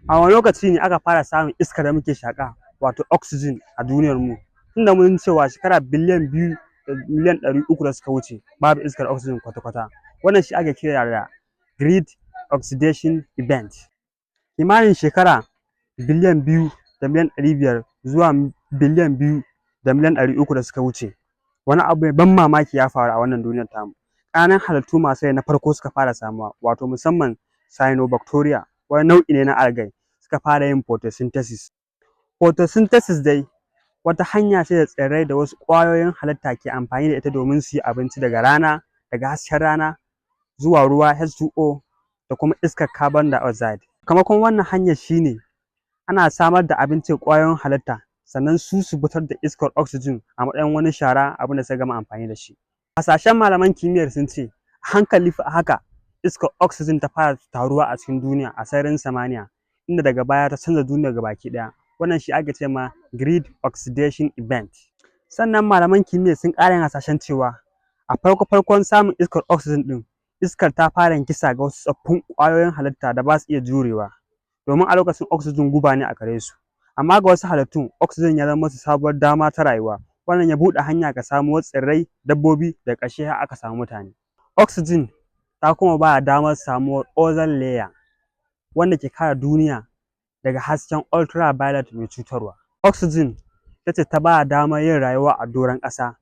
A wani lokaci ne aka fara samun iskar da muke shaƙa wato oxygen a duniyar mu? Tunda mun cewa shekara biliyan 2 da miliyan 300 da suka wuce babu iskar oxygen kwata-kwata. Wannan shi ake kira da Great Oxidation Event. Kimanin shekara biliyan 2 da miliyan 500 zuwa biliyan 2 da miliyan 300 da suka wuce, wani abu mai ban mamaki ya faru a wannan duniyar tamu. Ƙananan halittu masu rai na farko suka fara samuwa, wato musamman cyanobacteria, wani nau'i ne na algae, suka fara yin photosynthesis. Photosynthesis dai wata hanya ce da tsirrai da wasu ƙwayoyin halitta ke amfani da ita domin su yi abinci daga rana, daga hasken rana zuwa ruwa H2O da kuma iskar carbon dioxide. Sakamakon wannan hanyar shi ne ana samar da abinci ga ƙwayoyin halitta, sannan su fitar da iskar oxygen a matsayin wani shara, abin da suka gama amfani da shi. Hasashen malaman kimiyyar sun ce a hankali fa haka iskar oxygen ta fara taruwa a cikin duniya a sararin samaniya, inda daga baya ta canza duniyar gabaki ɗaya. Wannan shi ake ce ma Great Oxidation Event. Sannan malaman kimiyya sun ƙara yin hasashen cewa a farko-farkon samun iskar oxygen ɗin, iskar ta fara yin kisa ga wasu tsoffin ƙwayoyin halitta da ba su iya jurewa, domin a lokacin oxygen guba ne a gare su. Amma ga wasu halittun oxygen ya zama musu sabuwar dama ta rayuwa. Wannan ya buɗe hanya ga samuwar tsirrai, dabbobi, daga ƙarshe har aka samu mutane. Oxygen ta kuma ba da damar samuwar ozone layer, wanda ke kare duniya daga hasken ultraviolet mai cutarwa. Oxygen ita ce ta ba da damar yin rayuwa a doron ƙasa.